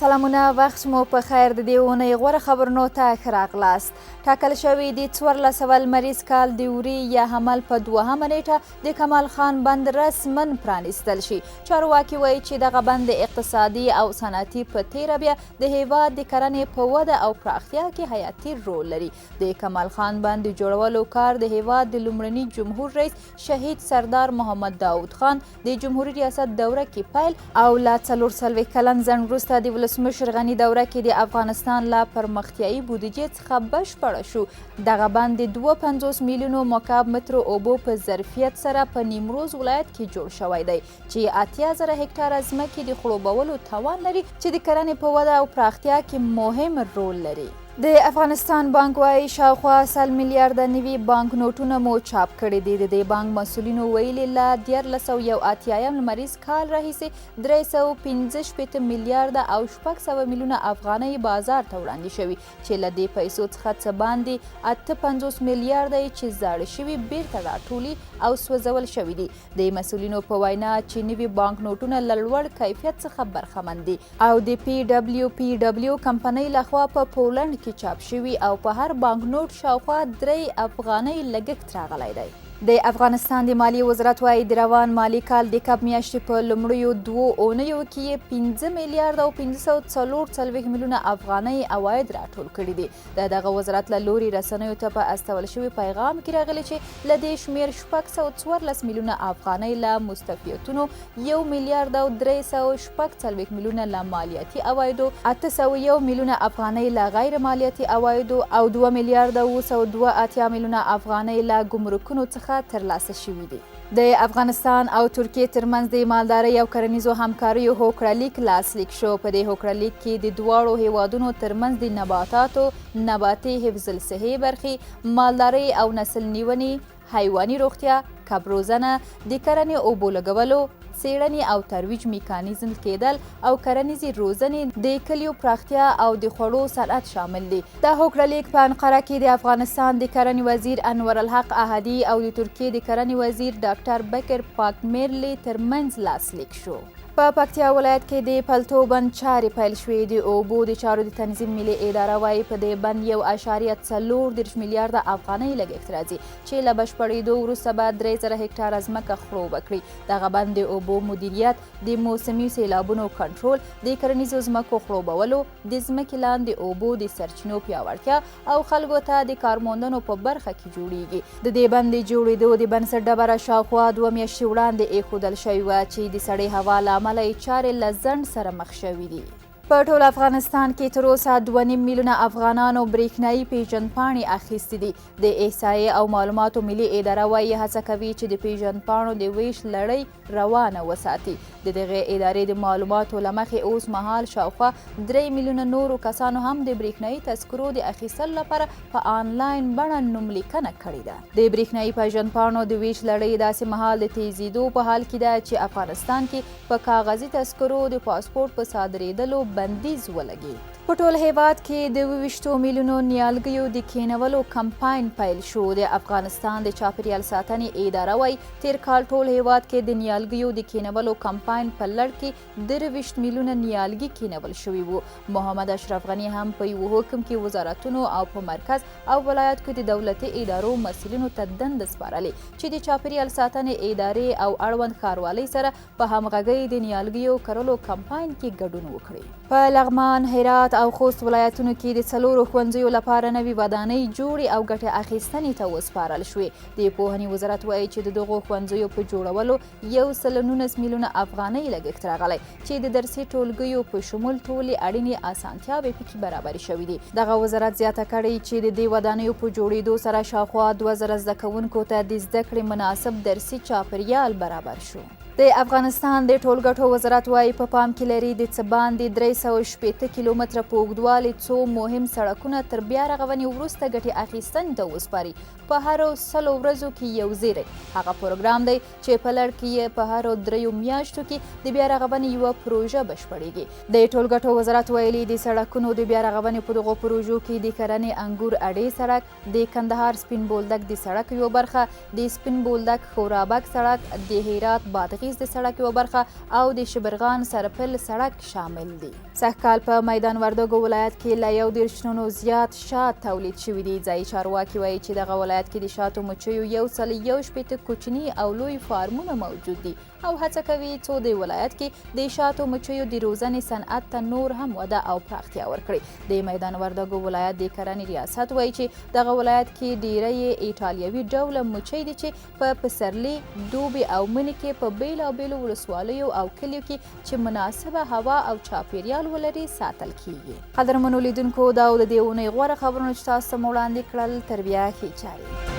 سلامونه، وخت مو په خیر. د دې اونۍ غوره خبرونو ته ښه راغلاست. ټاکل شوي د 14 لمریز کال د وري یا حمل په 2مه نیټه د کمال خان بند رسما پرانیستل شي. چارواکي وایي چې دغه بند د اقتصادي او صنعتي په تیره بیا د هیواد د کرنې په وده او پراختیا کې حیاتي رول لري. د کمال خان بند د جوړولو کار د هیواد د لومړني جمهور رئیس شهید سردار محمد داود خان د جمهوریت ریاست دوره کې پیل او له 40 کلن ځنډ وروسته د ولسمشر غني دوره کې د افغانستان له پرمختیایي بودیجې څخه بشپړه شو. دغه بند د 52 میلیونو مکعب مترو اوبو په ظرفیت سره په نیمروز ولایت کې جوړ شوی دی چې 80,000 هکټاره ځمکې د خړوبولو توان لري چې د کرنې په وده او پراختیا کې مهم رول لري. د افغانستان بانک وايي شاوخوا 100 میلیارډه نوي بانک نوټونه مو چاپ کړي دي. د دې بانک مسؤلینو ویلي له 1981 لمریز کال راهیسې 315 میلیارډه او 600 میلیونه افغانۍ بازار ته وړاندې شوي چې له دې پیسو څخه څه باندې 58 میلیارډه چې زاړه شوي بیرته راټولي او سوځول شوي دي. د مسؤلینو په وینا چې نوي بانک نوټونه له لوړ کیفیت څخه برخمن دي او د PWPW کمپنۍ لخوا په پولنډ کې چاپ شوي او په هر بانک نوټ شاوخوا 3 افغانۍ لګښت راغلی دی. د افغانستان د مالیې وزارت وايي د روان مالي کال د کب میاشتې په لومړیو 2 اونیو کې یې 15 میلیارډ او 544 میلیونه افغانۍ عواید راټول کړي دي. د دغه وزارت له لوري رسنیو ته په استول شوي پیغام کې راغلي چې له دې شمېر 614 میلیونه افغانۍ له مستفیدینو، 1 میلیارډ او 346 میلیونه له مالیاتي عوایدو، 801 میلیونه افغانۍ له غیر مالیاتي عوایدو او 2 میلیارډ او 282 میلیونه افغانۍ له ګمرکونو څخه ترلاسه شوي دي. د افغانستان او ترکیې ترمنځ د مالدارۍ او کرنیزو همکاریو هوکړه لیک لاسلیک شو. په دې هوکړه لیک کې د دواړو هیوادونو ترمنځ د نباتاتو، نباتي حفظ الصحې برخې، مالدارۍ او نسل نیونې، حیواني روغتیا، کب روزنه، د کرنې اوبو لګولو، څېړنې او ترویج میکانیزم کېدل او کرنیزې روزنې، د کلیو پراختیا او د خوړو صنعت شامل دي. دا هوکړه لیک په انقره کې د افغانستان د کرنې وزیر انور الحق احدي او د ترکیې د کرنې وزیر ډاکټر بکر پاکمیرلی ترمنځ لاسلیک شو. په پکتیا ولایت کې د پلتو بند چارې پیل شوې. د اوبو د چارو د تنظیم ملي اداره وايي په دې بند 1.4 میلیارډه افغانۍ لګښت راځي چې له بشپړېدو وروسته به 3000 هکټاره ځمکه خړوبه کړي. دغه بند د اوبو مدیریت، د موسمي سیلابونو کنټرول، د کرنیزو ځمکو خړوبولو، د ځمکې لاندې اوبو د سرچینو پیاوړتیا او خلکو ته د کار موندنو په برخه کې جوړیږي. د دې بند د جوړېدو د بنسټ ډبره شاوخوا 2 میاشتې وړاندې ایښودل شوې وه چې د سړې هوا له امله یې چارې له ځنډ سره مخ شوي دي. په ټول افغانستان کې تر اوسه 2.5 میلیونه افغانانو برېښنایي پیژندپاڼې اخیستې دي. د احصایې او معلوماتو ملي اداره وايي هڅه کوي چې د پیژندپاڼو د ویش لړۍ روانه وساتي. د دغې ادارې د معلوماتو له مخې اوس مهال شاوخوا 3 میلیونه نورو کسانو هم د برېښنایي تذکرو د اخیستلو لپاره په آنلاین بڼه نوملیکنه کړې ده. د برېښنایي پیژندپاڼو د ویش لړۍ داسې مهال د تیزیدو په حال کې ده چې افغانستان کې په کاغذي تذکرو د پاسپورټ په صادرېدلو بندیز ولګېد. په ټول هیواد کې د 22 میلیونو نیالګیو د کینولو کمپاین پیل شو. د افغانستان د چاپیریال ساتنې اداره وايي تیر کال ټول هیواد کې د نیالګیو د کینولو کمپاین په لړ کې 23 میلیونه نیالګي کینول شوي وو. محمد اشرف غني هم په یو حکم کې وزارتونو او په مرکز او ولایت کې د دولتي ادارو مسؤلینو ته دندې سپارلې چې د چاپیریال ساتنې ادارې او اړوند ښاروالۍ سره په همغږۍ د نیالګیو کرلو کمپاین کې ګډون وکړي. په لغمان، هرات او خوست ولایتونو کې د 4 ښوونځیو لپاره نوې ودانۍ جوړې او ګټې اخیستنې ته وسپارل شوې. د پوهنې وزارت وایي چې د دغو ښوونځیو په جوړولو 119 میلیونه افغانۍ لګښت راغلی چې د درسي ټولګیو په شمول ټولې اړینې اسانتیاوې پکې برابرې شوې دي. دغه وزارت زیاته کړې چې د دې ودانیو په جوړېدو سره شاوخوا 2000 زده کوونکو ته د زده کړې مناسب درسي چاپیریال برابر شو. د افغانستان د ټولګټو وزارت وايي په پام کې لري د څه باندې 360 کیلومتره په اوږدوالي څو مهم سړکونه تر بیا رغونې وروسته ګټې اخیستنې ته وسپاري. په هرو 100 ورځو کې یو زیری هغه پروګرام دی چې په لړ کې یې په هرو 3 میاشتو کې د بیا رغونې یوه پروژه بشپړېږي. د ټولګټو وزارت ویلي د سړکونو د بیا رغونې په دغو پروژو کې د کرنې انګور اډې سړک، د کندهار سپین بولدک د سړک یوه برخه، د سپین بولدک خورابک سړک، د هرات بادغیس مریض د سړک یوه برخه او د شبرغان سرپل سړک شامل دي. سږکال په میدان وردګو ولایت کې له 1.10 ټنو زیات شات تولید شوي دي. ځایي چارواکي وایي چې دغه ولایت کې د شاتو مچیو 111 کوچني او لوی فارمونه موجود دي او هڅه کوي څو د ولایت کې د شاتو مچیو د روزنې صنعت ته نور هم وده او پراختیا ورکړي. د میدان وردګو ولایت د کرنې ریاست وایي چې دغه ولایت کې ډیری ایټالوي ډوله مچۍ دي چې په پسرلي، دوبي او مني کې په بیلابیلو ولسوالیو او کلیو کې چې مناسبه هوا او چاپیریال ولري ساتل کیږي. قدرمنو لیدونکو دا د دې اونۍ غوره خبرونه چې تاسو ته مو وړاندې کړل تر بیا ښې چارې.